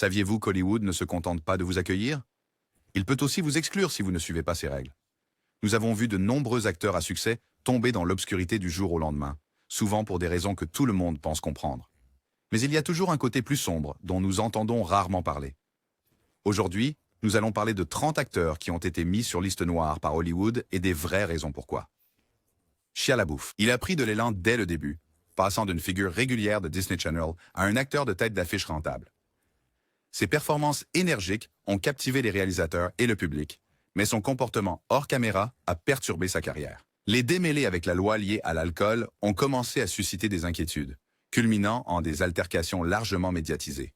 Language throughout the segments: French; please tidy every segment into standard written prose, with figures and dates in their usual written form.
Saviez-vous qu'Hollywood ne se contente pas de vous accueillir? Il peut aussi vous exclure si vous ne suivez pas ses règles. Nous avons vu de nombreux acteurs à succès tomber dans l'obscurité du jour au lendemain, souvent pour des raisons que tout le monde pense comprendre. Mais il y a toujours un côté plus sombre dont nous entendons rarement parler. Aujourd'hui, nous allons parler de 30 acteurs qui ont été mis sur liste noire par Hollywood et des vraies raisons pourquoi. Shia LaBeouf. Il a pris de l'élan dès le début, passant d'une figure régulière de Disney Channel à un acteur de tête d'affiche rentable. Ses performances énergiques ont captivé les réalisateurs et le public, mais son comportement hors caméra a perturbé sa carrière. Les démêlés avec la loi liée à l'alcool ont commencé à susciter des inquiétudes, culminant en des altercations largement médiatisées.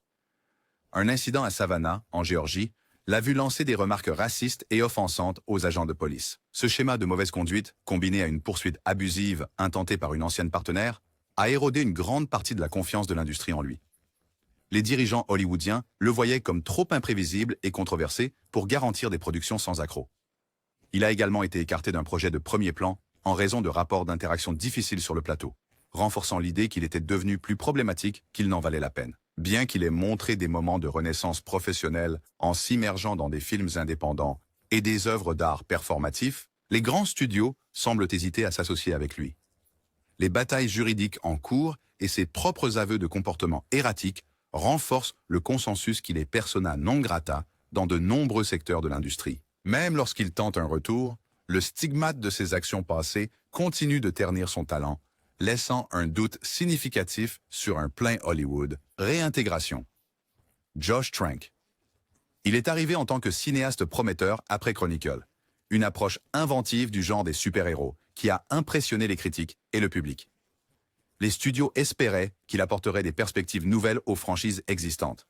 Un incident à Savannah, en Géorgie, l'a vu lancer des remarques racistes et offensantes aux agents de police. Ce schéma de mauvaise conduite, combiné à une poursuite abusive intentée par une ancienne partenaire, a érodé une grande partie de la confiance de l'industrie en lui. Les dirigeants hollywoodiens le voyaient comme trop imprévisible et controversé pour garantir des productions sans accroc. Il a également été écarté d'un projet de premier plan en raison de rapports d'interaction difficiles sur le plateau, renforçant l'idée qu'il était devenu plus problématique qu'il n'en valait la peine. Bien qu'il ait montré des moments de renaissance professionnelle en s'immergeant dans des films indépendants et des œuvres d'art performatifs, les grands studios semblent hésiter à s'associer avec lui. Les batailles juridiques en cours et ses propres aveux de comportement erratique renforcent le consensus qu'il est persona non grata dans de nombreux secteurs de l'industrie. Même lorsqu'il tente un retour, le stigmate de ses actions passées continue de ternir son talent, laissant un doute significatif sur un plein Hollywood. Réintégration. Josh Trank. Il est arrivé en tant que cinéaste prometteur après Chronicle, une approche inventive du genre des super-héros qui a impressionné les critiques et le public. Les studios espéraient qu'il apporterait des perspectives nouvelles aux franchises existantes.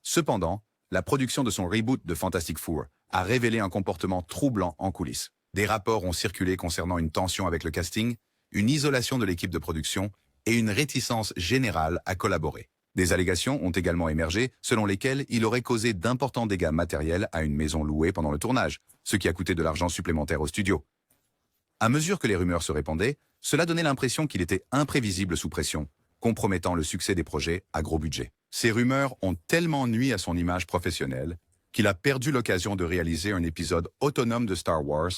Cependant, la production de son reboot de Fantastic Four a révélé un comportement troublant en coulisses. Des rapports ont circulé concernant une tension avec le casting, une isolation de l'équipe de production et une réticence générale à collaborer. Des allégations ont également émergé selon lesquelles il aurait causé d'importants dégâts matériels à une maison louée pendant le tournage, ce qui a coûté de l'argent supplémentaire au studio. À mesure que les rumeurs se répandaient, cela donnait l'impression qu'il était imprévisible sous pression, compromettant le succès des projets à gros budget. Ces rumeurs ont tellement nui à son image professionnelle qu'il a perdu l'occasion de réaliser un épisode autonome de Star Wars,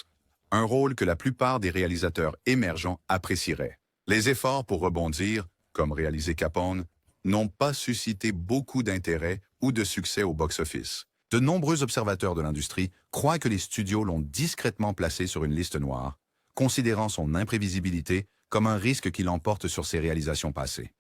un rôle que la plupart des réalisateurs émergents apprécieraient. Les efforts pour rebondir, comme réalisé Capone, n'ont pas suscité beaucoup d'intérêt ou de succès au box-office. De nombreux observateurs de l'industrie croient que les studios l'ont discrètement placé sur une liste noire, considérant son imprévisibilité comme un risque qui l'emporte sur ses réalisations passées.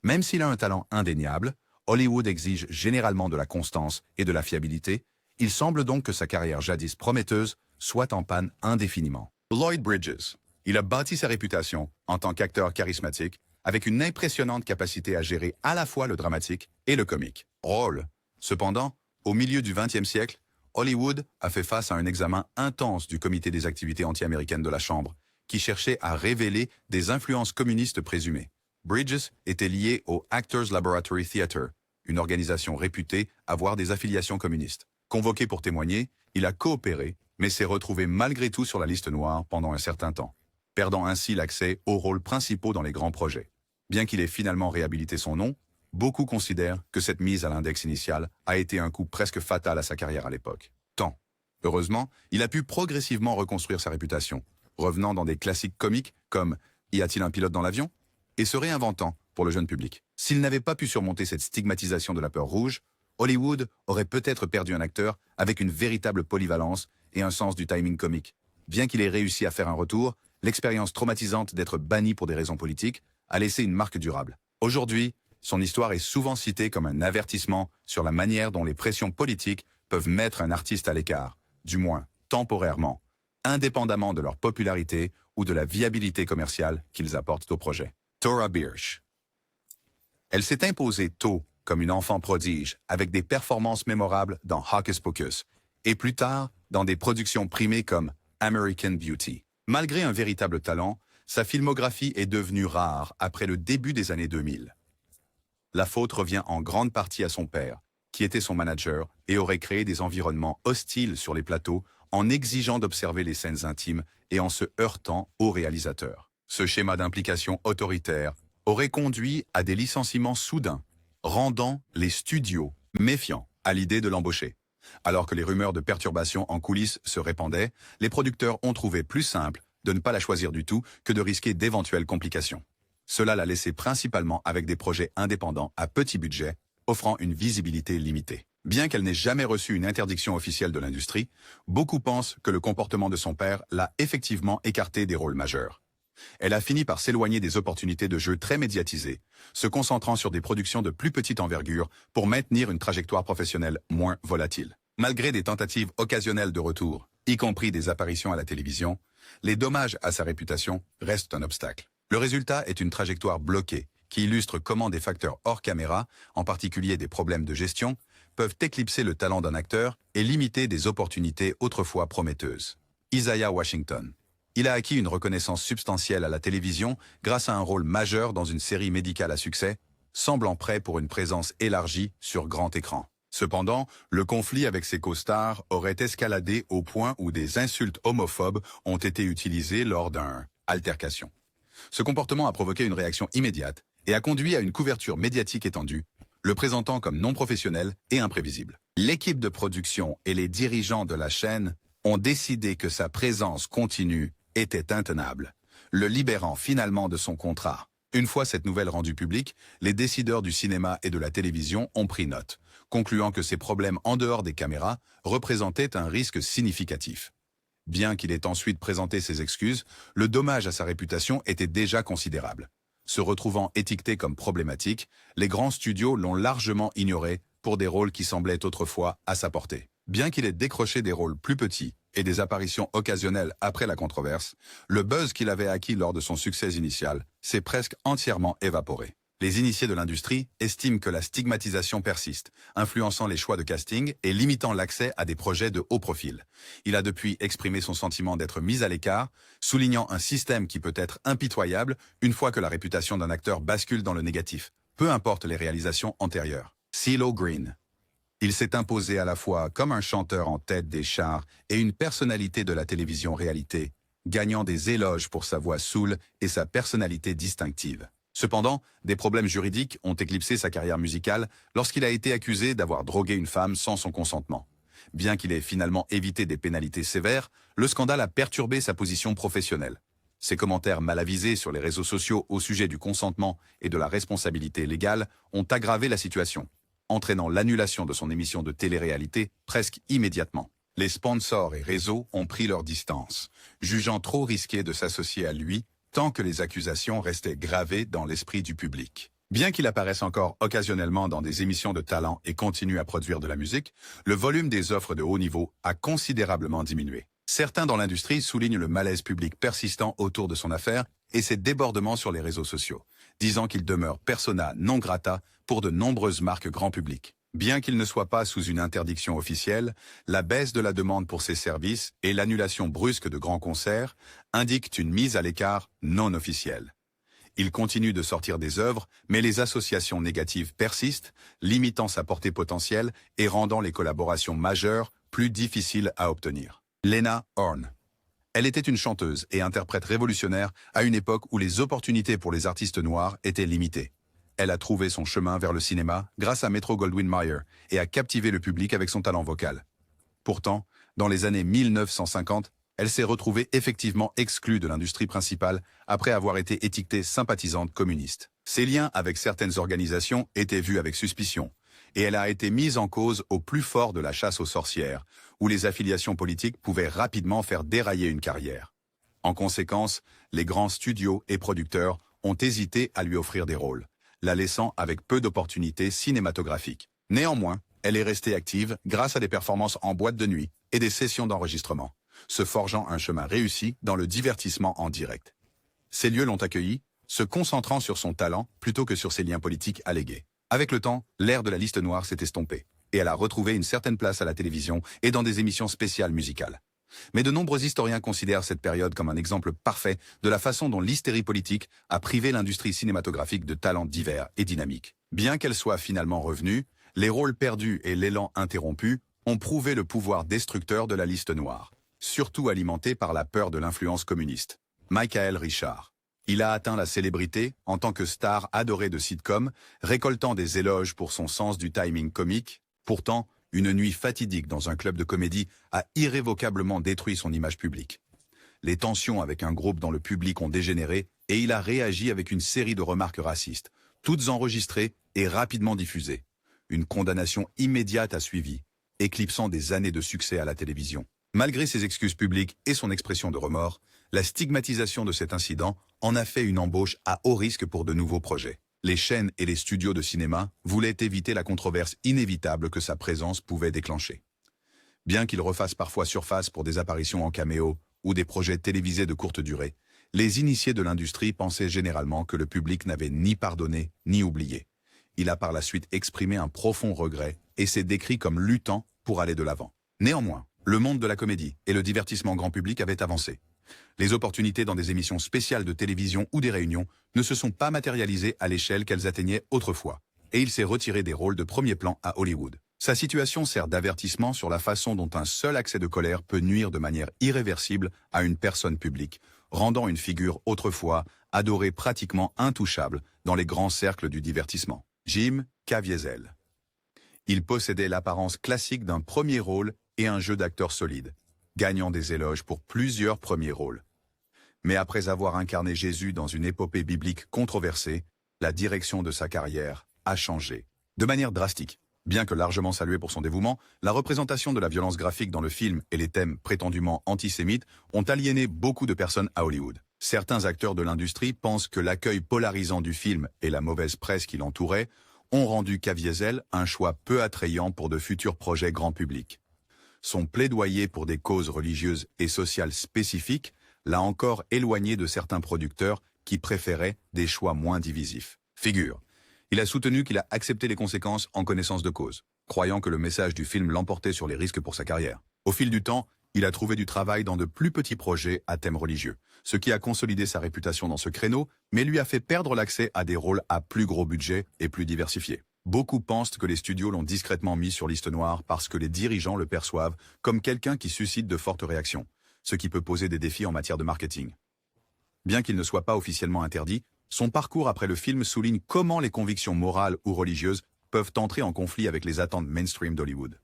Même s'il a un talent indéniable, Hollywood exige généralement de la constance et de la fiabilité. Il semble donc que sa carrière jadis prometteuse soit en panne indéfiniment. Lloyd Bridges. Il a bâti sa réputation en tant qu'acteur charismatique avec une impressionnante capacité à gérer à la fois le dramatique et le comique. Rôle. Cependant, au milieu du XXe siècle, Hollywood a fait face à un examen intense du Comité des activités anti-américaines de la Chambre, qui cherchait à révéler des influences communistes présumées. Bridges était lié au Actors Laboratory Theatre, une organisation réputée avoir des affiliations communistes. Convoqué pour témoigner, il a coopéré, mais s'est retrouvé malgré tout sur la liste noire pendant un certain temps, perdant ainsi l'accès aux rôles principaux dans les grands projets. Bien qu'il ait finalement réhabilité son nom, beaucoup considèrent que cette mise à l'index initial a été un coup presque fatal à sa carrière à l'époque. Tant. Heureusement, il a pu progressivement reconstruire sa réputation, revenant dans des classiques comiques comme « Y a-t-il un pilote dans l'avion ?», et se réinventant pour le jeune public. S'il n'avait pas pu surmonter cette stigmatisation de la peur rouge, Hollywood aurait peut-être perdu un acteur avec une véritable polyvalence et un sens du timing comique. Bien qu'il ait réussi à faire un retour, l'expérience traumatisante d'être banni pour des raisons politiques a laissé une marque durable. Aujourd'hui, son histoire est souvent citée comme un avertissement sur la manière dont les pressions politiques peuvent mettre un artiste à l'écart, du moins temporairement, indépendamment de leur popularité ou de la viabilité commerciale qu'ils apportent au projet. Thora Birch. Elle s'est imposée tôt comme une enfant prodige, avec des performances mémorables dans Hocus Pocus, et plus tard dans des productions primées comme American Beauty. Malgré un véritable talent, sa filmographie est devenue rare après le début des années 2000. La faute revient en grande partie à son père, qui était son manager et aurait créé des environnements hostiles sur les plateaux en exigeant d'observer les scènes intimes et en se heurtant aux réalisateurs. Ce schéma d'implication autoritaire aurait conduit à des licenciements soudains, rendant les studios méfiant à l'idée de l'embaucher. Alors que les rumeurs de perturbations en coulisses se répandaient, les producteurs ont trouvé plus simple de ne pas la choisir du tout que de risquer d'éventuelles complications. Cela l'a laissée principalement avec des projets indépendants à petit budget, offrant une visibilité limitée. Bien qu'elle n'ait jamais reçu une interdiction officielle de l'industrie, beaucoup pensent que le comportement de son père l'a effectivement écartée des rôles majeurs. Elle a fini par s'éloigner des opportunités de jeu très médiatisées, se concentrant sur des productions de plus petite envergure pour maintenir une trajectoire professionnelle moins volatile. Malgré des tentatives occasionnelles de retour, y compris des apparitions à la télévision, les dommages à sa réputation restent un obstacle. Le résultat est une trajectoire bloquée, qui illustre comment des facteurs hors caméra, en particulier des problèmes de gestion, peuvent éclipser le talent d'un acteur et limiter des opportunités autrefois prometteuses. Isaiah Washington. Il a acquis une reconnaissance substantielle à la télévision grâce à un rôle majeur dans une série médicale à succès, semblant prêt pour une présence élargie sur grand écran. Cependant, le conflit avec ses co-stars aurait escaladé au point où des insultes homophobes ont été utilisées lors d'une altercation. Ce comportement a provoqué une réaction immédiate et a conduit à une couverture médiatique étendue, le présentant comme non professionnel et imprévisible. L'équipe de production et les dirigeants de la chaîne ont décidé que sa présence continue était intenable, le libérant finalement de son contrat. Une fois cette nouvelle rendue publique, les décideurs du cinéma et de la télévision ont pris note, concluant que ces problèmes en dehors des caméras représentaient un risque significatif. Bien qu'il ait ensuite présenté ses excuses, le dommage à sa réputation était déjà considérable. Se retrouvant étiqueté comme problématique, les grands studios l'ont largement ignoré pour des rôles qui semblaient autrefois à sa portée. Bien qu'il ait décroché des rôles plus petits et des apparitions occasionnelles après la controverse, le buzz qu'il avait acquis lors de son succès initial s'est presque entièrement évaporé. Les initiés de l'industrie estiment que la stigmatisation persiste, influençant les choix de casting et limitant l'accès à des projets de haut profil. Il a depuis exprimé son sentiment d'être mis à l'écart, soulignant un système qui peut être impitoyable une fois que la réputation d'un acteur bascule dans le négatif, peu importe les réalisations antérieures. CeeLo Green. Il s'est imposé à la fois comme un chanteur en tête des charts et une personnalité de la télévision réalité, gagnant des éloges pour sa voix soul et sa personnalité distinctive. Cependant, des problèmes juridiques ont éclipsé sa carrière musicale lorsqu'il a été accusé d'avoir drogué une femme sans son consentement. Bien qu'il ait finalement évité des pénalités sévères, le scandale a perturbé sa position professionnelle. Ses commentaires mal avisés sur les réseaux sociaux au sujet du consentement et de la responsabilité légale ont aggravé la situation, entraînant l'annulation de son émission de télé-réalité presque immédiatement. Les sponsors et réseaux ont pris leur distance, jugeant trop risqué de s'associer à lui tant que les accusations restaient gravées dans l'esprit du public. Bien qu'il apparaisse encore occasionnellement dans des émissions de talent et continue à produire de la musique, le volume des offres de haut niveau a considérablement diminué. Certains dans l'industrie soulignent le malaise public persistant autour de son affaire et ses débordements sur les réseaux sociaux, disant qu'il demeure persona non grata pour de nombreuses marques grand public. Bien qu'il ne soit pas sous une interdiction officielle, la baisse de la demande pour ses services et l'annulation brusque de grands concerts indiquent une mise à l'écart non officielle. Il continue de sortir des œuvres, mais les associations négatives persistent, limitant sa portée potentielle et rendant les collaborations majeures plus difficiles à obtenir. Lena Horne. Elle était une chanteuse et interprète révolutionnaire à une époque où les opportunités pour les artistes noirs étaient limitées. Elle a trouvé son chemin vers le cinéma grâce à Metro-Goldwyn-Mayer et a captivé le public avec son talent vocal. Pourtant, dans les années 1950, elle s'est retrouvée effectivement exclue de l'industrie principale après avoir été étiquetée sympathisante communiste. Ses liens avec certaines organisations étaient vus avec suspicion, et elle a été mise en cause au plus fort de la chasse aux sorcières, où les affiliations politiques pouvaient rapidement faire dérailler une carrière. En conséquence, les grands studios et producteurs ont hésité à lui offrir des rôles, la laissant avec peu d'opportunités cinématographiques. Néanmoins, elle est restée active grâce à des performances en boîte de nuit et des sessions d'enregistrement, se forgeant un chemin réussi dans le divertissement en direct. Ces lieux l'ont accueillie, se concentrant sur son talent plutôt que sur ses liens politiques allégués. Avec le temps, l'ère de la liste noire s'est estompée, et elle a retrouvé une certaine place à la télévision et dans des émissions spéciales musicales. Mais de nombreux historiens considèrent cette période comme un exemple parfait de la façon dont l'hystérie politique a privé l'industrie cinématographique de talents divers et dynamiques. Bien qu'elle soit finalement revenue, les rôles perdus et l'élan interrompu ont prouvé le pouvoir destructeur de la liste noire, surtout alimenté par la peur de l'influence communiste. Michael Richard. Il a atteint la célébrité en tant que star adorée de sitcom, récoltant des éloges pour son sens du timing comique. Pourtant, une nuit fatidique dans un club de comédie a irrévocablement détruit son image publique. Les tensions avec un groupe dans le public ont dégénéré et il a réagi avec une série de remarques racistes, toutes enregistrées et rapidement diffusées. Une condamnation immédiate a suivi, éclipsant des années de succès à la télévision. Malgré ses excuses publiques et son expression de remords, la stigmatisation de cet incident en a fait une embauche à haut risque pour de nouveaux projets. Les chaînes et les studios de cinéma voulaient éviter la controverse inévitable que sa présence pouvait déclencher. Bien qu'il refasse parfois surface pour des apparitions en caméo ou des projets télévisés de courte durée, les initiés de l'industrie pensaient généralement que le public n'avait ni pardonné ni oublié. Il a par la suite exprimé un profond regret et s'est décrit comme luttant pour aller de l'avant. Néanmoins, le monde de la comédie et le divertissement grand public avaient avancé. Les opportunités dans des émissions spéciales de télévision ou des réunions ne se sont pas matérialisées à l'échelle qu'elles atteignaient autrefois, et il s'est retiré des rôles de premier plan à Hollywood. Sa situation sert d'avertissement sur la façon dont un seul accès de colère peut nuire de manière irréversible à une personne publique, rendant une figure autrefois adorée pratiquement intouchable dans les grands cercles du divertissement. Jim Caviezel. Il possédait l'apparence classique d'un premier rôle et un jeu d'acteur solide, gagnant des éloges pour plusieurs premiers rôles. Mais après avoir incarné Jésus dans une épopée biblique controversée, la direction de sa carrière a changé. De manière drastique. Bien que largement salué pour son dévouement, la représentation de la violence graphique dans le film et les thèmes prétendument antisémites ont aliéné beaucoup de personnes à Hollywood. Certains acteurs de l'industrie pensent que l'accueil polarisant du film et la mauvaise presse qui l'entourait ont rendu Caviezel un choix peu attrayant pour de futurs projets grand public. Son plaidoyer pour des causes religieuses et sociales spécifiques l'a encore éloigné de certains producteurs qui préféraient des choix moins divisifs. Figure. Il a soutenu qu'il a accepté les conséquences en connaissance de cause, croyant que le message du film l'emportait sur les risques pour sa carrière. Au fil du temps, il a trouvé du travail dans de plus petits projets à thème religieux, ce qui a consolidé sa réputation dans ce créneau, mais lui a fait perdre l'accès à des rôles à plus gros budget et plus diversifiés. Beaucoup pensent que les studios l'ont discrètement mis sur liste noire parce que les dirigeants le perçoivent comme quelqu'un qui suscite de fortes réactions, ce qui peut poser des défis en matière de marketing. Bien qu'il ne soit pas officiellement interdit, son parcours après le film souligne comment les convictions morales ou religieuses peuvent entrer en conflit avec les attentes mainstream d'Hollywood.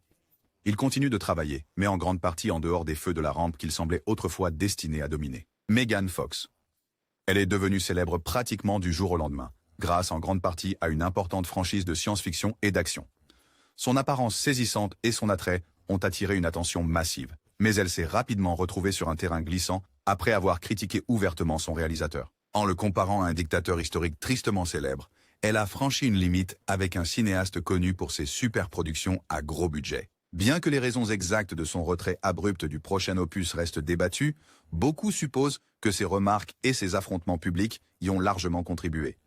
Il continue de travailler, mais en grande partie en dehors des feux de la rampe qu'il semblait autrefois destiné à dominer. Megan Fox. Elle est devenue célèbre pratiquement du jour au lendemain, grâce en grande partie à une importante franchise de science-fiction et d'action. Son apparence saisissante et son attrait ont attiré une attention massive, mais elle s'est rapidement retrouvée sur un terrain glissant après avoir critiqué ouvertement son réalisateur. En le comparant à un dictateur historique tristement célèbre, elle a franchi une limite avec un cinéaste connu pour ses super-productions à gros budget. Bien que les raisons exactes de son retrait abrupt du prochain opus restent débattues, beaucoup supposent que ses remarques et ses affrontements publics y ont largement contribué.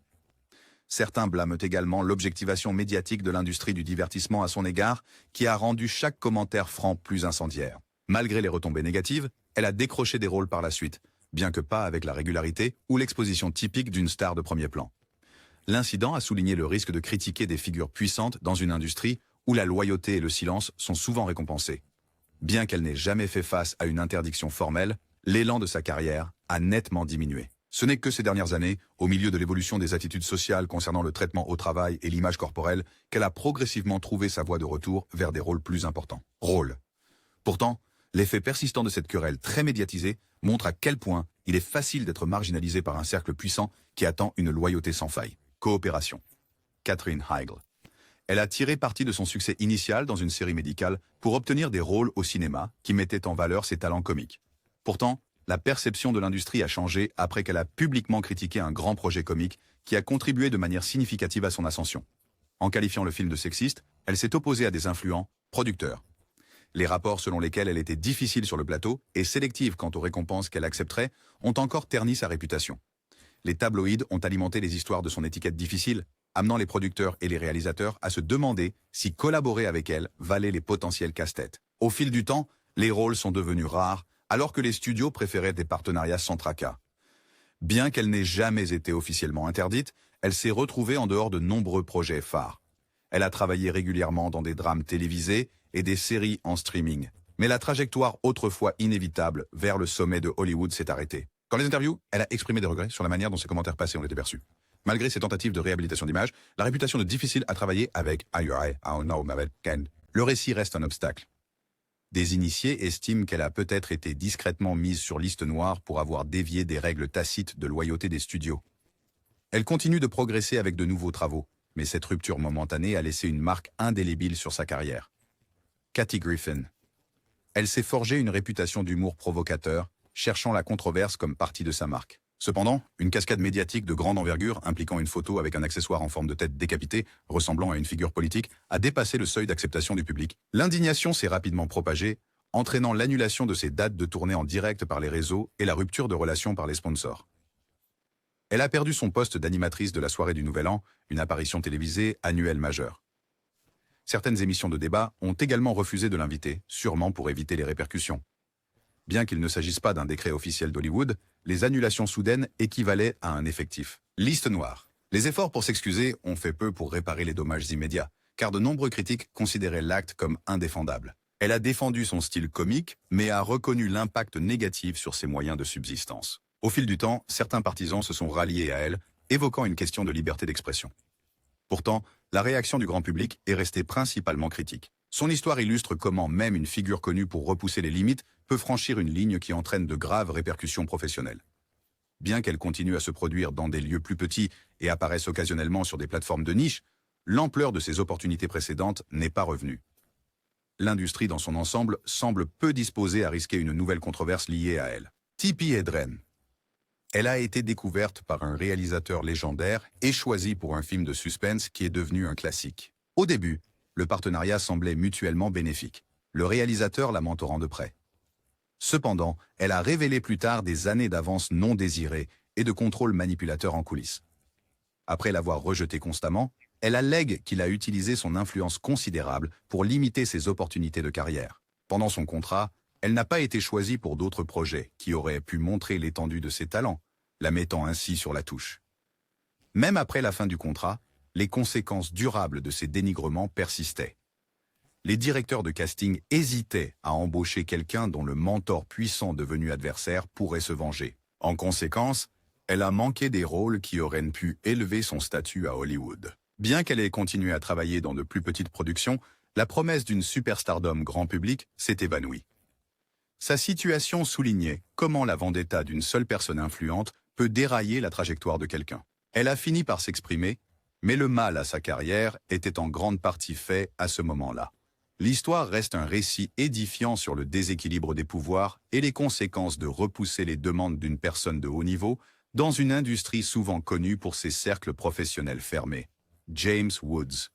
Certains blâment également l'objectivation médiatique de l'industrie du divertissement à son égard, qui a rendu chaque commentaire franc plus incendiaire. Malgré les retombées négatives, elle a décroché des rôles par la suite, bien que pas avec la régularité ou l'exposition typique d'une star de premier plan. L'incident a souligné le risque de critiquer des figures puissantes dans une industrie où la loyauté et le silence sont souvent récompensés. Bien qu'elle n'ait jamais fait face à une interdiction formelle, l'élan de sa carrière a nettement diminué. Ce n'est que ces dernières années, au milieu de l'évolution des attitudes sociales concernant le traitement au travail et l'image corporelle, qu'elle a progressivement trouvé sa voie de retour vers des rôles plus importants. Pourtant, l'effet persistant de cette querelle très médiatisée montre à quel point il est facile d'être marginalisé par un cercle puissant qui attend une loyauté sans faille. Coopération. Katherine Heigl. Elle a tiré parti de son succès initial dans une série médicale pour obtenir des rôles au cinéma qui mettaient en valeur ses talents comiques. Pourtant, la perception de l'industrie a changé après qu'elle a publiquement critiqué un grand projet comique qui a contribué de manière significative à son ascension. En qualifiant le film de sexiste, elle s'est opposée à des influents producteurs. Les rapports selon lesquels elle était difficile sur le plateau et sélective quant aux récompenses qu'elle accepterait ont encore terni sa réputation. Les tabloïds ont alimenté les histoires de son étiquette difficile, amenant les producteurs et les réalisateurs à se demander si collaborer avec elle valait les potentiels casse-têtes. Au fil du temps, les rôles sont devenus rares, alors que les studios préféraient des partenariats sans tracas. Bien qu'elle n'ait jamais été officiellement interdite, elle s'est retrouvée en dehors de nombreux projets phares. Elle a travaillé régulièrement dans des drames télévisés et des séries en streaming. Mais la trajectoire autrefois inévitable vers le sommet de Hollywood s'est arrêtée. Dans les interviews, elle a exprimé des regrets sur la manière dont ses commentaires passés ont été perçus. Malgré ses tentatives de réhabilitation d'image, la réputation de difficile à travailler avec le récit reste un obstacle. Des initiés estiment qu'elle a peut-être été discrètement mise sur liste noire pour avoir dévié des règles tacites de loyauté des studios. Elle continue de progresser avec de nouveaux travaux, mais cette rupture momentanée a laissé une marque indélébile sur sa carrière. Kathy Griffin. Elle s'est forgée une réputation d'humour provocateur, cherchant la controverse comme partie de sa marque. Cependant, une cascade médiatique de grande envergure impliquant une photo avec un accessoire en forme de tête décapitée, ressemblant à une figure politique, a dépassé le seuil d'acceptation du public. L'indignation s'est rapidement propagée, entraînant l'annulation de ses dates de tournée en direct par les réseaux et la rupture de relations par les sponsors. Elle a perdu son poste d'animatrice de la soirée du Nouvel An, une apparition télévisée annuelle majeure. Certaines émissions de débat ont également refusé de l'inviter, sûrement pour éviter les répercussions. Bien qu'il ne s'agisse pas d'un décret officiel d'Hollywood, les annulations soudaines équivalaient à un effectif. Liste noire. Les efforts pour s'excuser ont fait peu pour réparer les dommages immédiats, car de nombreux critiques considéraient l'acte comme indéfendable. Elle a défendu son style comique, mais a reconnu l'impact négatif sur ses moyens de subsistance. Au fil du temps, certains partisans se sont ralliés à elle, évoquant une question de liberté d'expression. Pourtant, la réaction du grand public est restée principalement critique. Son histoire illustre comment même une figure connue pour repousser les limites peut franchir une ligne qui entraîne de graves répercussions professionnelles. Bien qu'elle continue à se produire dans des lieux plus petits et apparaisse occasionnellement sur des plateformes de niche, l'ampleur de ses opportunités précédentes n'est pas revenue. L'industrie dans son ensemble semble peu disposée à risquer une nouvelle controverse liée à elle. Tippi Hedren. Elle a été découverte par un réalisateur légendaire et choisie pour un film de suspense qui est devenu un classique. Au début, le partenariat semblait mutuellement bénéfique, le réalisateur la mentorant de près. Cependant, elle a révélé plus tard des années d'avance non désirées et de contrôle manipulateur en coulisses. Après l'avoir rejeté constamment, elle allègue qu'il a utilisé son influence considérable pour limiter ses opportunités de carrière. Pendant son contrat, elle n'a pas été choisie pour d'autres projets qui auraient pu montrer l'étendue de ses talents, la mettant ainsi sur la touche. Même après la fin du contrat, les conséquences durables de ces dénigrements persistaient. Les directeurs de casting hésitaient à embaucher quelqu'un dont le mentor puissant devenu adversaire pourrait se venger. En conséquence, elle a manqué des rôles qui auraient pu élever son statut à Hollywood. Bien qu'elle ait continué à travailler dans de plus petites productions, la promesse d'une superstardom grand public s'est évanouie. Sa situation soulignait comment la vendetta d'une seule personne influente peut dérailler la trajectoire de quelqu'un. Elle a fini par s'exprimer, mais le mal à sa carrière était en grande partie fait à ce moment-là. L'histoire reste un récit édifiant sur le déséquilibre des pouvoirs et les conséquences de repousser les demandes d'une personne de haut niveau dans une industrie souvent connue pour ses cercles professionnels fermés. James Woods.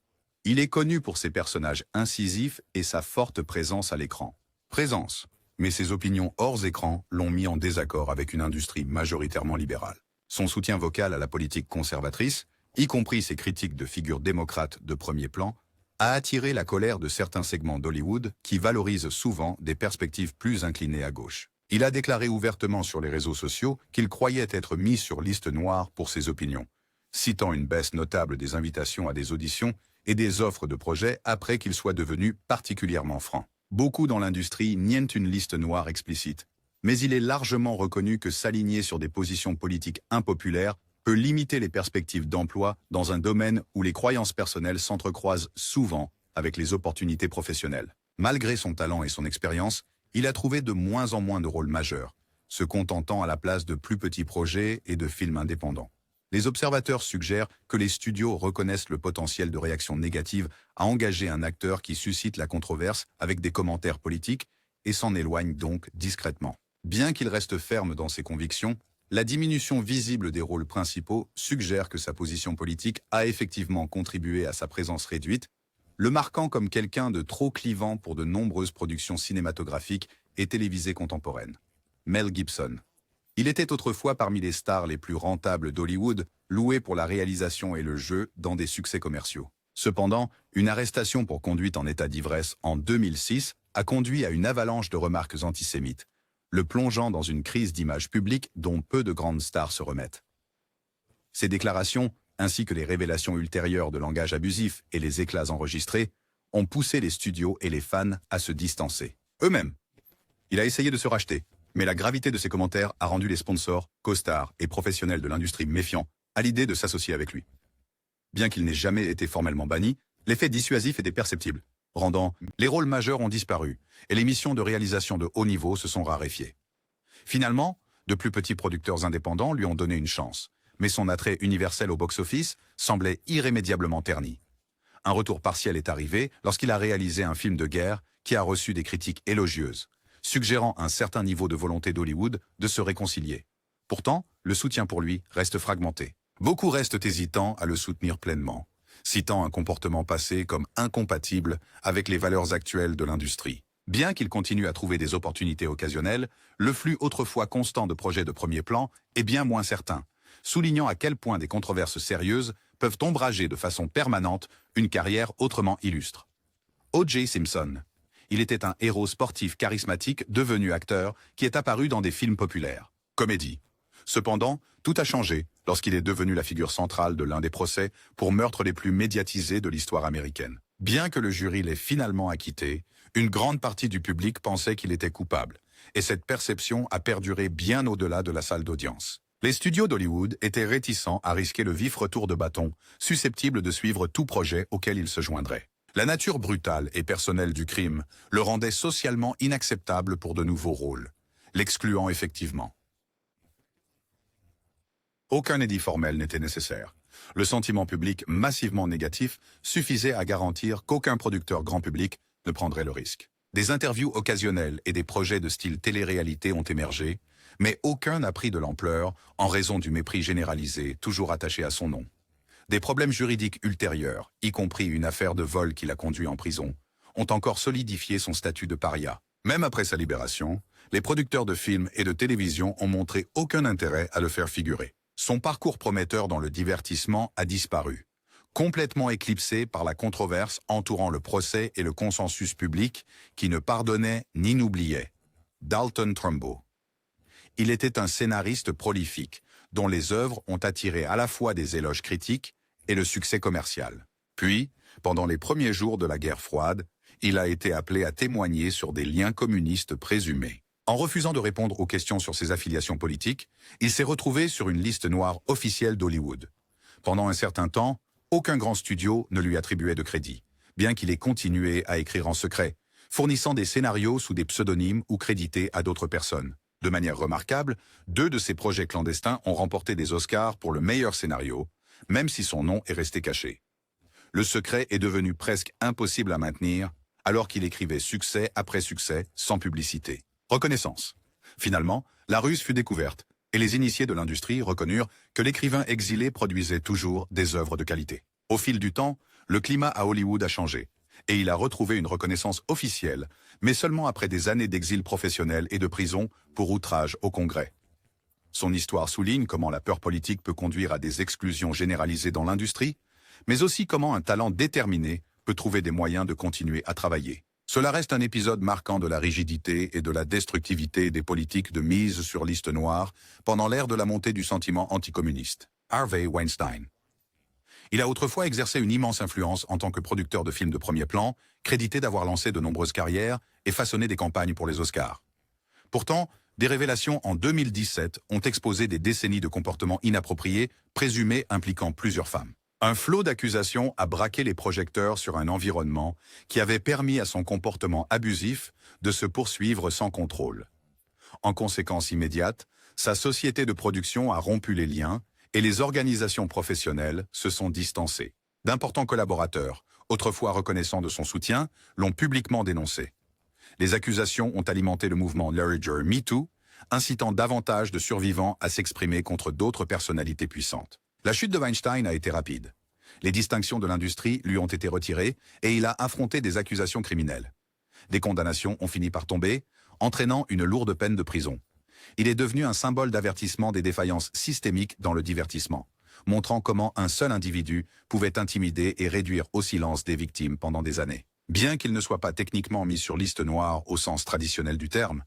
Il est connu pour ses personnages incisifs et sa forte présence à l'écran. Présence. Mais ses opinions hors écran l'ont mis en désaccord avec une industrie majoritairement libérale. Son soutien vocal à la politique conservatrice, y compris ses critiques de figures démocrates de premier plan, a attiré la colère de certains segments d'Hollywood qui valorisent souvent des perspectives plus inclinées à gauche. Il a déclaré ouvertement sur les réseaux sociaux qu'il croyait être mis sur liste noire pour ses opinions, citant une baisse notable des invitations à des auditions et des offres de projets après qu'il soit devenu particulièrement franc. Beaucoup dans l'industrie nient une liste noire explicite, mais il est largement reconnu que s'aligner sur des positions politiques impopulaires peut limiter les perspectives d'emploi dans un domaine où les croyances personnelles s'entrecroisent souvent avec les opportunités professionnelles. Malgré son talent et son expérience, il a trouvé de moins en moins de rôles majeurs, se contentant à la place de plus petits projets et de films indépendants. Les observateurs suggèrent que les studios reconnaissent le potentiel de réaction négative à engager un acteur qui suscite la controverse avec des commentaires politiques et s'en éloignent donc discrètement. Bien qu'il reste ferme dans ses convictions, la diminution visible des rôles principaux suggère que sa position politique a effectivement contribué à sa présence réduite, le marquant comme quelqu'un de trop clivant pour de nombreuses productions cinématographiques et télévisées contemporaines. Mel Gibson. Il était autrefois parmi les stars les plus rentables d'Hollywood, loué pour la réalisation et le jeu dans des succès commerciaux. Cependant, une arrestation pour conduite en état d'ivresse en 2006 a conduit à une avalanche de remarques antisémites, le plongeant dans une crise d'image publique dont peu de grandes stars se remettent. Ces déclarations, ainsi que les révélations ultérieures de langage abusif et les éclats enregistrés, ont poussé les studios et les fans à se distancer. Eux-mêmes. Il a essayé de se racheter, Mais la gravité de ses commentaires a rendu les sponsors, co-stars et professionnels de l'industrie méfiants à l'idée de s'associer avec lui. Bien qu'il n'ait jamais été formellement banni, l'effet dissuasif était perceptible, rendant les rôles majeurs ont disparu et les missions de réalisation de haut niveau se sont raréfiées. Finalement, de plus petits producteurs indépendants lui ont donné une chance, mais son attrait universel au box-office semblait irrémédiablement terni. Un retour partiel est arrivé lorsqu'il a réalisé un film de guerre qui a reçu des critiques élogieuses, suggérant un certain niveau de volonté d'Hollywood de se réconcilier. Pourtant, le soutien pour lui reste fragmenté. Beaucoup restent hésitants à le soutenir pleinement, citant un comportement passé comme incompatible avec les valeurs actuelles de l'industrie. Bien qu'il continue à trouver des opportunités occasionnelles, le flux autrefois constant de projets de premier plan est bien moins certain, soulignant à quel point des controverses sérieuses peuvent ombrager de façon permanente une carrière autrement illustre. O.J. Simpson. Il était un héros sportif charismatique devenu acteur qui est apparu dans des films populaires. Comédie. Cependant, tout a changé lorsqu'il est devenu la figure centrale de l'un des procès pour meurtres les plus médiatisés de l'histoire américaine. Bien que le jury l'ait finalement acquitté, une grande partie du public pensait qu'il était coupable, et cette perception a perduré bien au-delà de la salle d'audience. Les studios d'Hollywood étaient réticents à risquer le vif retour de bâton, susceptible de suivre tout projet auquel il se joindrait. La nature brutale et personnelle du crime le rendait socialement inacceptable pour de nouveaux rôles, l'excluant effectivement. Aucun édit formel n'était nécessaire. Le sentiment public massivement négatif suffisait à garantir qu'aucun producteur grand public ne prendrait le risque. Des interviews occasionnelles et des projets de style télé-réalité ont émergé, mais aucun n'a pris de l'ampleur en raison du mépris généralisé toujours attaché à son nom. Des problèmes juridiques ultérieurs, y compris une affaire de vol qui l'a conduit en prison, ont encore solidifié son statut de paria. Même après sa libération, les producteurs de films et de télévision ont montré aucun intérêt à le faire figurer. Son parcours prometteur dans le divertissement a disparu, complètement éclipsé par la controverse entourant le procès et le consensus public qui ne pardonnait ni n'oubliait. Dalton Trumbo. Il était un scénariste prolifique, dont les œuvres ont attiré à la fois des éloges critiques et le succès commercial. Puis, pendant les premiers jours de la guerre froide, il a été appelé à témoigner sur des liens communistes présumés. En refusant de répondre aux questions sur ses affiliations politiques, il s'est retrouvé sur une liste noire officielle d'Hollywood. Pendant un certain temps, aucun grand studio ne lui attribuait de crédit, bien qu'il ait continué à écrire en secret, fournissant des scénarios sous des pseudonymes ou crédités à d'autres personnes. De manière remarquable, 2 de ses projets clandestins ont remporté des Oscars pour le meilleur scénario, même si son nom est resté caché. Le secret est devenu presque impossible à maintenir, alors qu'il écrivait succès après succès sans publicité. Reconnaissance. Finalement, la ruse fut découverte, et les initiés de l'industrie reconnurent que l'écrivain exilé produisait toujours des œuvres de qualité. Au fil du temps, le climat à Hollywood a changé, et il a retrouvé une reconnaissance officielle, mais seulement après des années d'exil professionnel et de prison pour outrage au Congrès. Son histoire souligne comment la peur politique peut conduire à des exclusions généralisées dans l'industrie, mais aussi comment un talent déterminé peut trouver des moyens de continuer à travailler. Cela reste un épisode marquant de la rigidité et de la destructivité des politiques de mise sur liste noire pendant l'ère de la montée du sentiment anticommuniste. Harvey Weinstein. Il a autrefois exercé une immense influence en tant que producteur de films de premier plan, crédité d'avoir lancé de nombreuses carrières et façonné des campagnes pour les Oscars. Pourtant, des révélations en 2017 ont exposé des décennies de comportements inappropriés, présumés impliquant plusieurs femmes. Un flot d'accusations a braqué les projecteurs sur un environnement qui avait permis à son comportement abusif de se poursuivre sans contrôle. En conséquence immédiate, sa société de production a rompu les liens et les organisations professionnelles se sont distancées. D'importants collaborateurs, autrefois reconnaissants de son soutien, l'ont publiquement dénoncé. Les accusations ont alimenté le mouvement larger MeToo, incitant davantage de survivants à s'exprimer contre d'autres personnalités puissantes. La chute de Weinstein a été rapide. Les distinctions de l'industrie lui ont été retirées et il a affronté des accusations criminelles. Des condamnations ont fini par tomber, entraînant une lourde peine de prison. Il est devenu un symbole d'avertissement des défaillances systémiques dans le divertissement, montrant comment un seul individu pouvait intimider et réduire au silence des victimes pendant des années. Bien qu'il ne soit pas techniquement mis sur liste noire au sens traditionnel du terme,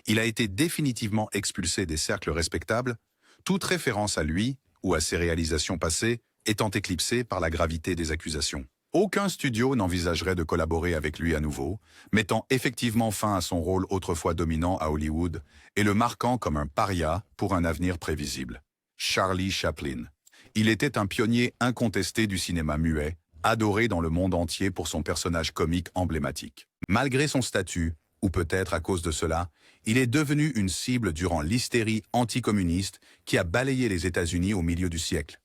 il a été définitivement expulsé des cercles respectables, toute référence à lui ou à ses réalisations passées étant éclipsée par la gravité des accusations. Aucun studio n'envisagerait de collaborer avec lui à nouveau, mettant effectivement fin à son rôle autrefois dominant à Hollywood et le marquant comme un paria pour un avenir prévisible. Charlie Chaplin. Il était un pionnier incontesté du cinéma muet, adoré dans le monde entier pour son personnage comique emblématique. Malgré son statut, ou peut-être à cause de cela, il est devenu une cible durant l'hystérie anticommuniste qui a balayé les États-Unis au milieu du siècle.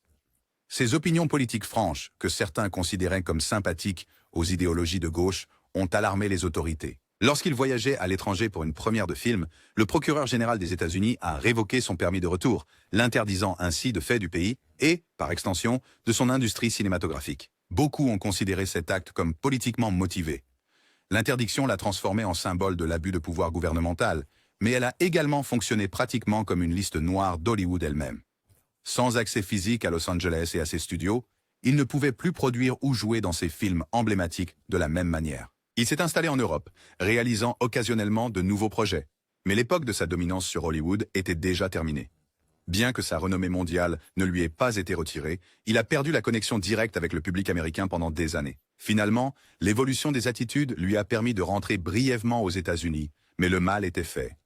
Ses opinions politiques franches, que certains considéraient comme sympathiques aux idéologies de gauche, ont alarmé les autorités. Lorsqu'il voyageait à l'étranger pour une première de film, le procureur général des États-Unis a révoqué son permis de retour, l'interdisant ainsi de fait du pays et, par extension, de son industrie cinématographique. Beaucoup ont considéré cet acte comme politiquement motivé. L'interdiction l'a transformé en symbole de l'abus de pouvoir gouvernemental, mais elle a également fonctionné pratiquement comme une liste noire d'Hollywood elle-même. Sans accès physique à Los Angeles et à ses studios, il ne pouvait plus produire ou jouer dans ses films emblématiques de la même manière. Il s'est installé en Europe, réalisant occasionnellement de nouveaux projets. Mais l'époque de sa dominance sur Hollywood était déjà terminée. Bien que sa renommée mondiale ne lui ait pas été retirée, il a perdu la connexion directe avec le public américain pendant des années. Finalement, l'évolution des attitudes lui a permis de rentrer brièvement aux États-Unis, mais le mal était fait.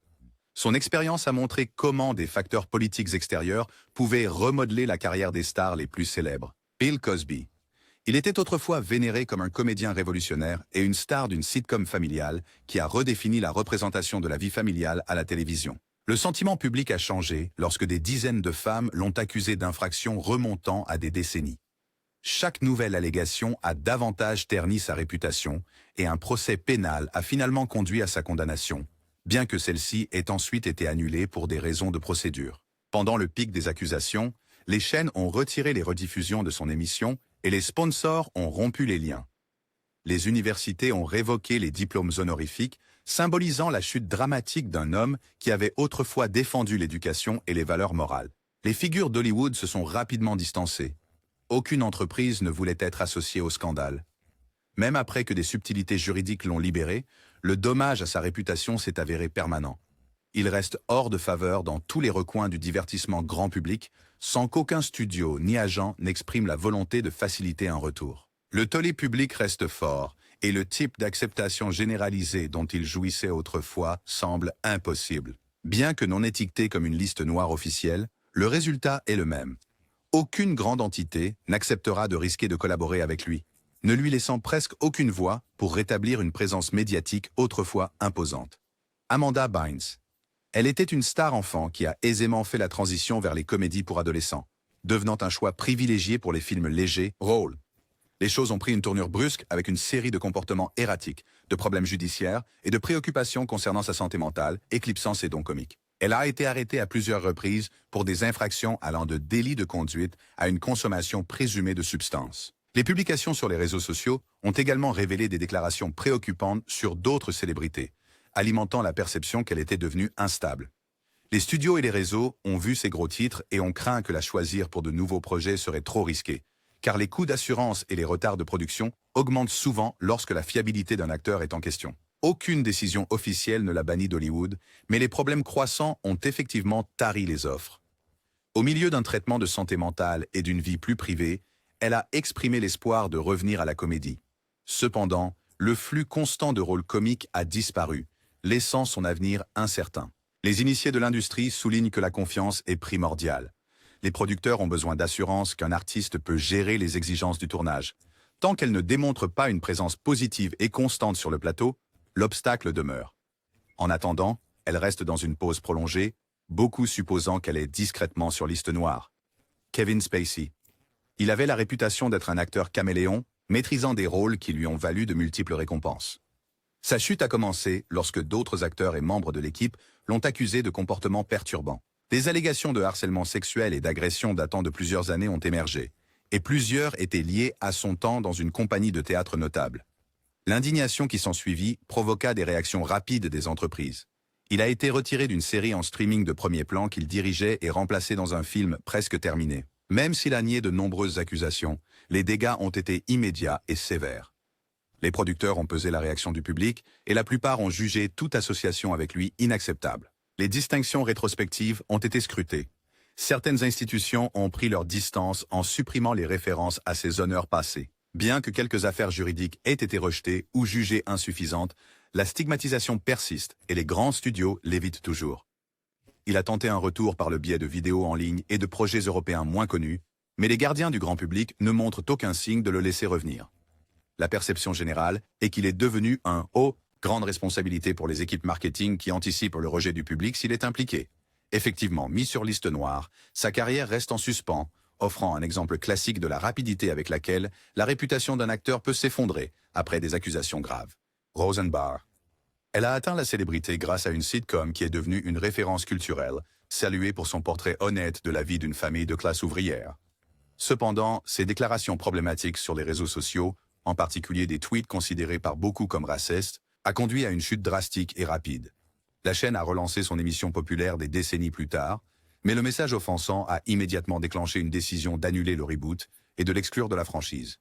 Son expérience a montré comment des facteurs politiques extérieurs pouvaient remodeler la carrière des stars les plus célèbres. Bill Cosby. Il était autrefois vénéré comme un comédien révolutionnaire et une star d'une sitcom familiale qui a redéfini la représentation de la vie familiale à la télévision. Le sentiment public a changé lorsque des dizaines de femmes l'ont accusé d'infractions remontant à des décennies. Chaque nouvelle allégation a davantage terni sa réputation et un procès pénal a finalement conduit à sa condamnation, bien que celle-ci ait ensuite été annulée pour des raisons de procédure. Pendant le pic des accusations, les chaînes ont retiré les rediffusions de son émission et les sponsors ont rompu les liens. Les universités ont révoqué les diplômes honorifiques, symbolisant la chute dramatique d'un homme qui avait autrefois défendu l'éducation et les valeurs morales. Les figures d'Hollywood se sont rapidement distancées. Aucune entreprise ne voulait être associée au scandale. Même après que des subtilités juridiques l'ont libéré, le dommage à sa réputation s'est avéré permanent. Il reste hors de faveur dans tous les recoins du divertissement grand public, sans qu'aucun studio ni agent n'exprime la volonté de faciliter un retour. Le tollé public reste fort, et le type d'acceptation généralisée dont il jouissait autrefois semble impossible. Bien que non étiqueté comme une liste noire officielle, le résultat est le même. Aucune grande entité n'acceptera de risquer de collaborer avec lui, ne lui laissant presque aucune voix pour rétablir une présence médiatique autrefois imposante. Amanda Bynes. Elle était une star enfant qui a aisément fait la transition vers les comédies pour adolescents, devenant un choix privilégié pour les films légers, rôles. Les choses ont pris une tournure brusque avec une série de comportements erratiques, de problèmes judiciaires et de préoccupations concernant sa santé mentale, éclipsant ses dons comiques. Elle a été arrêtée à plusieurs reprises pour des infractions allant de délits de conduite à une consommation présumée de substances. Les publications sur les réseaux sociaux ont également révélé des déclarations préoccupantes sur d'autres célébrités, alimentant la perception qu'elle était devenue instable. Les studios et les réseaux ont vu ces gros titres et ont craint que la choisir pour de nouveaux projets serait trop risqué, car les coûts d'assurance et les retards de production augmentent souvent lorsque la fiabilité d'un acteur est en question. Aucune décision officielle ne l'a bannie d'Hollywood, mais les problèmes croissants ont effectivement tari les offres. Au milieu d'un traitement de santé mentale et d'une vie plus privée, elle a exprimé l'espoir de revenir à la comédie. Cependant, le flux constant de rôles comiques a disparu, laissant son avenir incertain. Les initiés de l'industrie soulignent que la confiance est primordiale. Les producteurs ont besoin d'assurance qu'un artiste peut gérer les exigences du tournage. Tant qu'elle ne démontre pas une présence positive et constante sur le plateau, l'obstacle demeure. En attendant, elle reste dans une pause prolongée, beaucoup supposant qu'elle est discrètement sur liste noire. Kevin Spacey. Il avait la réputation d'être un acteur caméléon, maîtrisant des rôles qui lui ont valu de multiples récompenses. Sa chute a commencé lorsque d'autres acteurs et membres de l'équipe l'ont accusé de comportements perturbants. Des allégations de harcèlement sexuel et d'agression datant de plusieurs années ont émergé, et plusieurs étaient liés à son temps dans une compagnie de théâtre notable. L'indignation qui s'ensuivit provoqua des réactions rapides des entreprises. Il a été retiré d'une série en streaming de premier plan qu'il dirigeait et remplacé dans un film presque terminé. Même s'il a nié de nombreuses accusations, les dégâts ont été immédiats et sévères. Les producteurs ont pesé la réaction du public et la plupart ont jugé toute association avec lui inacceptable. Les distinctions rétrospectives ont été scrutées. Certaines institutions ont pris leur distance en supprimant les références à ses honneurs passés. Bien que quelques affaires juridiques aient été rejetées ou jugées insuffisantes, la stigmatisation persiste et les grands studios l'évitent toujours. Il a tenté un retour par le biais de vidéos en ligne et de projets européens moins connus, mais les gardiens du grand public ne montrent aucun signe de le laisser revenir. La perception générale est qu'il est devenu un haut, grande responsabilité pour les équipes marketing qui anticipent le rejet du public s'il est impliqué. Effectivement, mis sur liste noire, sa carrière reste en suspens, offrant un exemple classique de la rapidité avec laquelle la réputation d'un acteur peut s'effondrer après des accusations graves. Rosenbar. Elle a atteint la célébrité grâce à une sitcom qui est devenue une référence culturelle, saluée pour son portrait honnête de la vie d'une famille de classe ouvrière. Cependant, ses déclarations problématiques sur les réseaux sociaux, en particulier des tweets considérés par beaucoup comme racistes, a conduit à une chute drastique et rapide. La chaîne a relancé son émission populaire des décennies plus tard, mais le message offensant a immédiatement déclenché une décision d'annuler le reboot et de l'exclure de la franchise.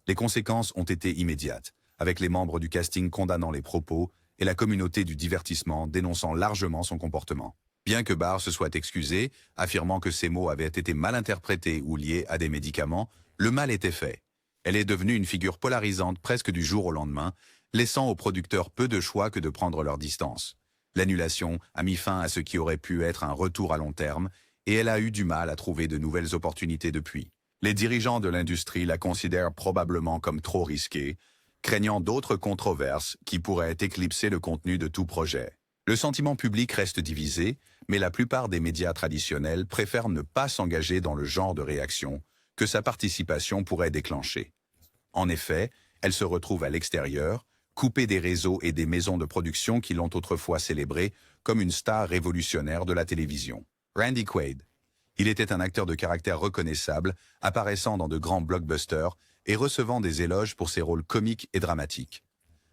Les conséquences ont été immédiates, avec les membres du casting condamnant les propos et la communauté du divertissement dénonçant largement son comportement. Bien que Barr se soit excusé, affirmant que ses mots avaient été mal interprétés ou liés à des médicaments, le mal était fait. Elle est devenue une figure polarisante presque du jour au lendemain, laissant aux producteurs peu de choix que de prendre leur distance. L'annulation a mis fin à ce qui aurait pu être un retour à long terme, et elle a eu du mal à trouver de nouvelles opportunités depuis. Les dirigeants de l'industrie la considèrent probablement comme trop risquée, craignant d'autres controverses qui pourraient éclipser le contenu de tout projet. Le sentiment public reste divisé, mais la plupart des médias traditionnels préfèrent ne pas s'engager dans le genre de réaction que sa participation pourrait déclencher. En effet, elle se retrouve à l'extérieur, coupée des réseaux et des maisons de production qui l'ont autrefois célébrée comme une star révolutionnaire de la télévision. Randy Quaid. Il était un acteur de caractère reconnaissable, apparaissant dans de grands blockbusters et recevant des éloges pour ses rôles comiques et dramatiques.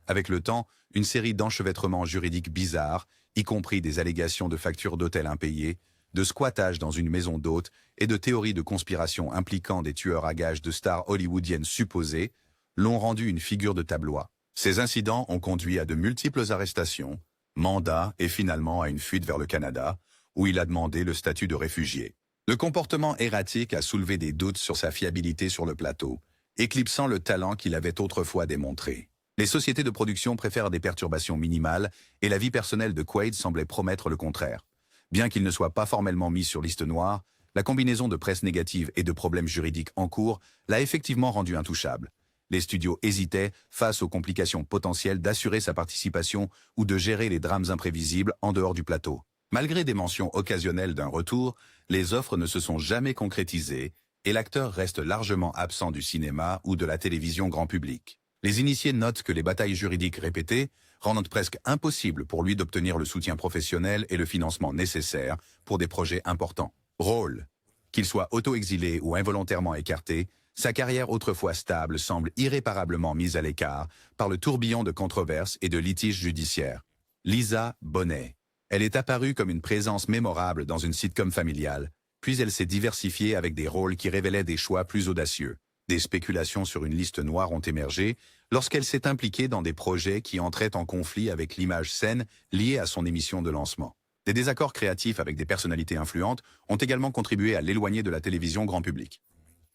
Avec le temps, une série d'enchevêtrements juridiques bizarres, y compris des allégations de factures d'hôtel impayées, de squattage dans une maison d'hôtes et de théories de conspiration impliquant des tueurs à gages de stars hollywoodiennes supposées, l'ont rendu une figure de tabloïd. Ces incidents ont conduit à de multiples arrestations, mandats et finalement à une fuite vers le Canada, où il a demandé le statut de réfugié. Le comportement erratique a soulevé des doutes sur sa fiabilité sur le plateau, éclipsant le talent qu'il avait autrefois démontré. Les sociétés de production préfèrent des perturbations minimales et la vie personnelle de Quaid semblait promettre le contraire. Bien qu'il ne soit pas formellement mis sur liste noire, la combinaison de presse négative et de problèmes juridiques en cours l'a effectivement rendu intouchable. Les studios hésitaient, face aux complications potentielles, d'assurer sa participation ou de gérer les drames imprévisibles en dehors du plateau. Malgré des mentions occasionnelles d'un retour, les offres ne se sont jamais concrétisées et l'acteur reste largement absent du cinéma ou de la télévision grand public. Les initiés notent que les batailles juridiques répétées rendent presque impossible pour lui d'obtenir le soutien professionnel et le financement nécessaire pour des projets importants. Rôle. Qu'il soit auto-exilé ou involontairement écarté, sa carrière autrefois stable semble irréparablement mise à l'écart par le tourbillon de controverses et de litiges judiciaires. Lisa Bonet. Elle est apparue comme une présence mémorable dans une sitcom familiale, puis elle s'est diversifiée avec des rôles qui révélaient des choix plus audacieux. Des spéculations sur une liste noire ont émergé lorsqu'elle s'est impliquée dans des projets qui entraient en conflit avec l'image saine liée à son émission de lancement. Des désaccords créatifs avec des personnalités influentes ont également contribué à l'éloigner de la télévision grand public.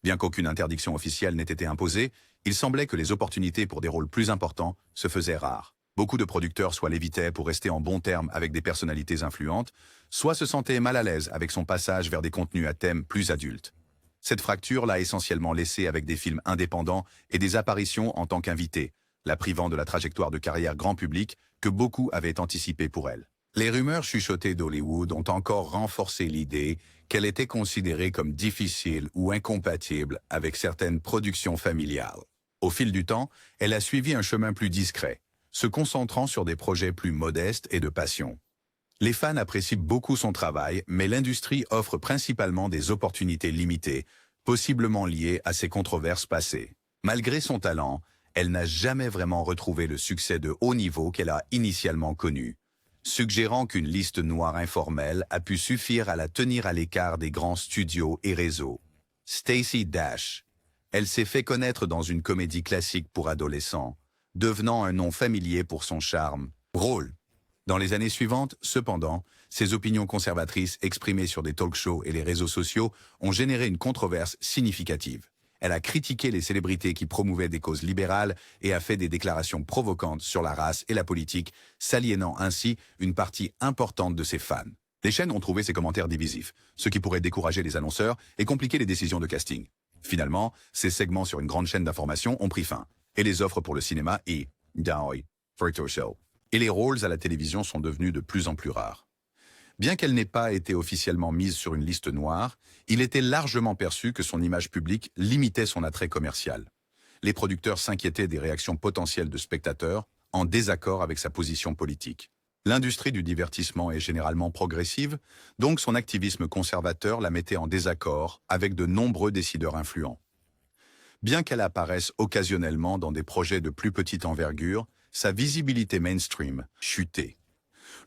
Bien qu'aucune interdiction officielle n'ait été imposée, il semblait que les opportunités pour des rôles plus importants se faisaient rares. Beaucoup de producteurs soit l'évitaient pour rester en bons termes avec des personnalités influentes, soit se sentaient mal à l'aise avec son passage vers des contenus à thème plus adultes. Cette fracture l'a essentiellement laissé avec des films indépendants et des apparitions en tant qu'invité, la privant de la trajectoire de carrière grand public que beaucoup avaient anticipée pour elle. Les rumeurs chuchotées d'Hollywood ont encore renforcé l'idée qu'elle était considérée comme difficile ou incompatible avec certaines productions familiales. Au fil du temps, elle a suivi un chemin plus discret, se concentrant sur des projets plus modestes et de passion. Les fans apprécient beaucoup son travail, mais l'industrie offre principalement des opportunités limitées, possiblement liées à ses controverses passées. Malgré son talent, elle n'a jamais vraiment retrouvé le succès de haut niveau qu'elle a initialement connu, suggérant qu'une liste noire informelle a pu suffire à la tenir à l'écart des grands studios et réseaux. Stacey Dash. Elle s'est fait connaître dans une comédie classique pour adolescents, devenant un nom familier pour son charme. Rôle. Dans les années suivantes, cependant, ses opinions conservatrices exprimées sur des talk-shows et les réseaux sociaux ont généré une controverse significative. Elle a critiqué les célébrités qui promouvaient des causes libérales et a fait des déclarations provocantes sur la race et la politique, s'aliénant ainsi une partie importante de ses fans. Les chaînes ont trouvé ces commentaires divisifs, ce qui pourrait décourager les annonceurs et compliquer les décisions de casting. Finalement, ces segments sur une grande chaîne d'information ont pris fin, et les offres pour le cinéma et les rôles à la télévision sont devenus de plus en plus rares. Bien qu'elle n'ait pas été officiellement mise sur une liste noire, il était largement perçu que son image publique limitait son attrait commercial. Les producteurs s'inquiétaient des réactions potentielles de spectateurs en désaccord avec sa position politique. L'industrie du divertissement est généralement progressive, donc son activisme conservateur la mettait en désaccord avec de nombreux décideurs influents. Bien qu'elle apparaisse occasionnellement dans des projets de plus petite envergure, sa visibilité mainstream chutait.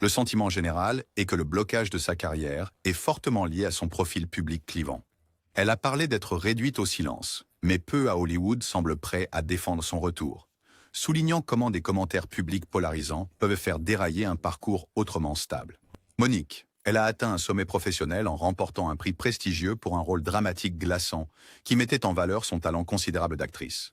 Le sentiment général est que le blocage de sa carrière est fortement lié à son profil public clivant. Elle a parlé d'être réduite au silence, mais peu à Hollywood semblent prêts à défendre son retour, soulignant comment des commentaires publics polarisants peuvent faire dérailler un parcours autrement stable. Monique, elle a atteint un sommet professionnel en remportant un prix prestigieux pour un rôle dramatique glaçant qui mettait en valeur son talent considérable d'actrice.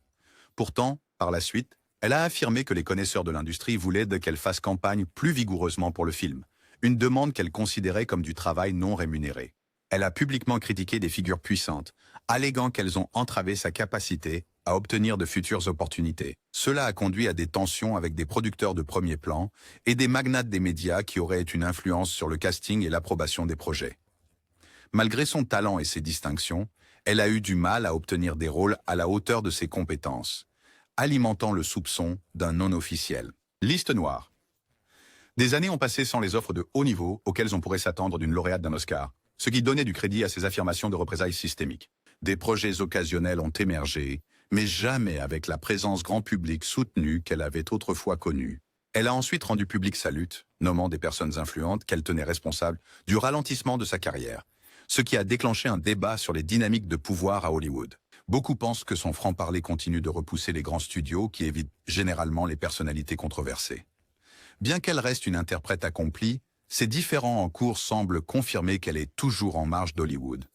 Pourtant, par la suite, elle a affirmé que les connaisseurs de l'industrie voulaient qu'elle fasse campagne plus vigoureusement pour le film, une demande qu'elle considérait comme du travail non rémunéré. Elle a publiquement critiqué des figures puissantes, alléguant qu'elles ont entravé sa capacité à obtenir de futures opportunités. Cela a conduit à des tensions avec des producteurs de premier plan et des magnates des médias qui auraient une influence sur le casting et l'approbation des projets. Malgré son talent et ses distinctions, elle a eu du mal à obtenir des rôles à la hauteur de ses compétences, alimentant le soupçon d'un non-officiel. Liste noire. Des années ont passé sans les offres de haut niveau auxquelles on pourrait s'attendre d'une lauréate d'un Oscar, ce qui donnait du crédit à ses affirmations de représailles systémiques. Des projets occasionnels ont émergé, mais jamais avec la présence grand public soutenue qu'elle avait autrefois connue. Elle a ensuite rendu public sa lutte, nommant des personnes influentes qu'elle tenait responsables du ralentissement de sa carrière, ce qui a déclenché un débat sur les dynamiques de pouvoir à Hollywood. Beaucoup pensent que son franc-parler continue de repousser les grands studios qui évitent généralement les personnalités controversées. Bien qu'elle reste une interprète accomplie, ces différends en cours semblent confirmer qu'elle est toujours en marge d'Hollywood.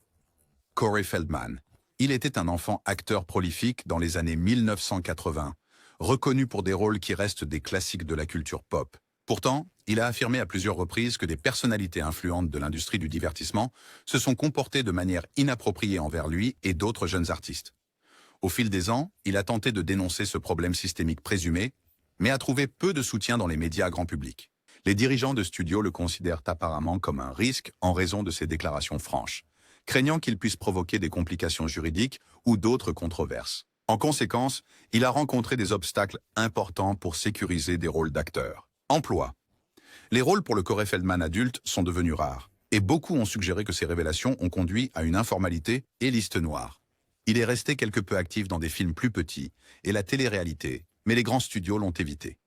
Corey Feldman. Il était un enfant acteur prolifique dans les années 1980, reconnu pour des rôles qui restent des classiques de la culture pop. Pourtant, il a affirmé à plusieurs reprises que des personnalités influentes de l'industrie du divertissement se sont comportées de manière inappropriée envers lui et d'autres jeunes artistes. Au fil des ans, il a tenté de dénoncer ce problème systémique présumé, mais a trouvé peu de soutien dans les médias grand public. Les dirigeants de studios le considèrent apparemment comme un risque en raison de ses déclarations franches, craignant qu'il puisse provoquer des complications juridiques ou d'autres controverses. En conséquence, il a rencontré des obstacles importants pour sécuriser des rôles d'acteurs. Emploi. Les rôles pour le Corey Feldman adulte sont devenus rares, et beaucoup ont suggéré que ces révélations ont conduit à une informalité et liste noire. Il est resté quelque peu actif dans des films plus petits et la télé-réalité, mais les grands studios l'ont évité.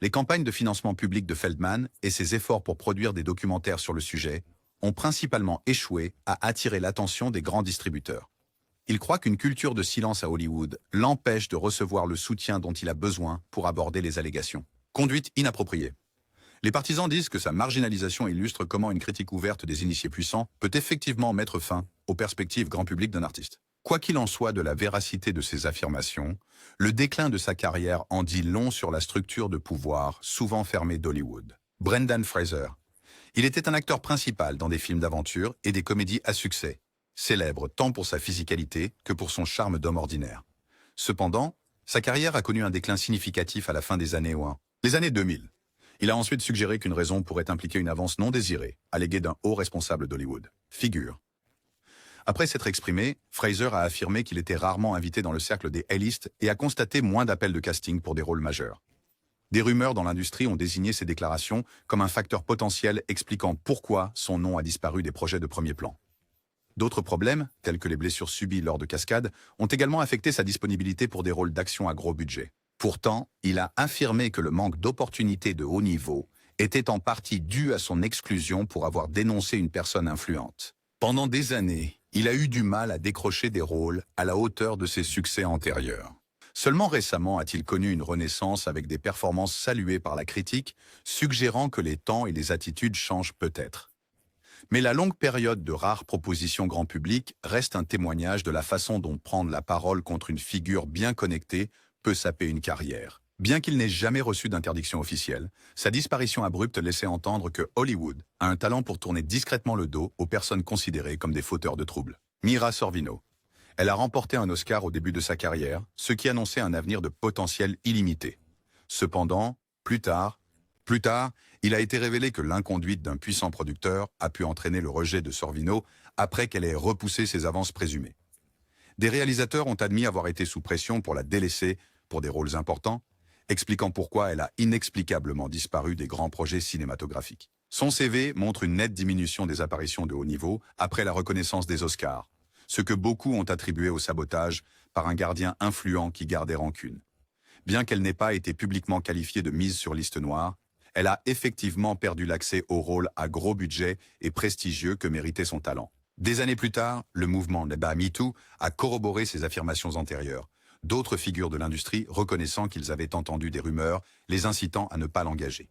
Les campagnes de financement public de Feldman et ses efforts pour produire des documentaires sur le sujet ont principalement échoué à attirer l'attention des grands distributeurs. Il croit qu'une culture de silence à Hollywood l'empêche de recevoir le soutien dont il a besoin pour aborder les allégations. Conduite inappropriée. Les partisans disent que sa marginalisation illustre comment une critique ouverte des initiés puissants peut effectivement mettre fin aux perspectives grand public d'un artiste. Quoi qu'il en soit de la véracité de ses affirmations, le déclin de sa carrière en dit long sur la structure de pouvoir souvent fermée d'Hollywood. Brendan Fraser. Il était un acteur principal dans des films d'aventure et des comédies à succès, célèbre tant pour sa physicalité que pour son charme d'homme ordinaire. Cependant, sa carrière a connu un déclin significatif à la fin des années 2000. Il a ensuite suggéré qu'une raison pourrait impliquer une avance non désirée, alléguée d'un haut responsable d'Hollywood. Figure. Après s'être exprimé, Fraser a affirmé qu'il était rarement invité dans le cercle des A-list et a constaté moins d'appels de casting pour des rôles majeurs. Des rumeurs dans l'industrie ont désigné ces déclarations comme un facteur potentiel expliquant pourquoi son nom a disparu des projets de premier plan. D'autres problèmes, tels que les blessures subies lors de cascades, ont également affecté sa disponibilité pour des rôles d'action à gros budget. Pourtant, il a affirmé que le manque d'opportunités de haut niveau était en partie dû à son exclusion pour avoir dénoncé une personne influente. Pendant des années, il a eu du mal à décrocher des rôles à la hauteur de ses succès antérieurs. Seulement récemment a-t-il connu une renaissance avec des performances saluées par la critique, suggérant que les temps et les attitudes changent peut-être. Mais la longue période de rares propositions grand public reste un témoignage de la façon dont prendre la parole contre une figure bien connectée peut saper une carrière. Bien qu'il n'ait jamais reçu d'interdiction officielle, sa disparition abrupte laissait entendre que Hollywood a un talent pour tourner discrètement le dos aux personnes considérées comme des fauteurs de troubles. Mira Sorvino. Elle a remporté un Oscar au début de sa carrière, ce qui annonçait un avenir de potentiel illimité. Cependant, plus tard, il a été révélé que l'inconduite d'un puissant producteur a pu entraîner le rejet de Sorvino après qu'elle ait repoussé ses avances présumées. Des réalisateurs ont admis avoir été sous pression pour la délaisser pour des rôles importants, expliquant pourquoi elle a inexplicablement disparu des grands projets cinématographiques. Son CV montre une nette diminution des apparitions de haut niveau après la reconnaissance des Oscars, ce que beaucoup ont attribué au sabotage par un gardien influent qui gardait rancune. Bien qu'elle n'ait pas été publiquement qualifiée de mise sur liste noire, elle a effectivement perdu l'accès aux rôles à gros budget et prestigieux que méritait son talent. Des années plus tard, le mouvement MeToo a corroboré ces affirmations antérieures, d'autres figures de l'industrie reconnaissant qu'ils avaient entendu des rumeurs, les incitant à ne pas l'engager.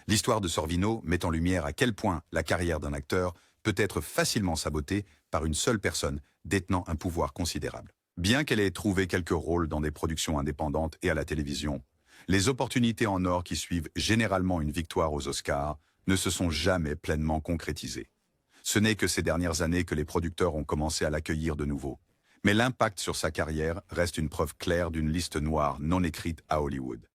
L'histoire de Sorvino met en lumière à quel point la carrière d'un acteur peut être facilement sabotée par une seule personne détenant un pouvoir considérable. Bien qu'elle ait trouvé quelques rôles dans des productions indépendantes et à la télévision, les opportunités en or qui suivent généralement une victoire aux Oscars ne se sont jamais pleinement concrétisées. Ce n'est que ces dernières années que les producteurs ont commencé à l'accueillir de nouveau. Mais l'impact sur sa carrière reste une preuve claire d'une liste noire non écrite à Hollywood.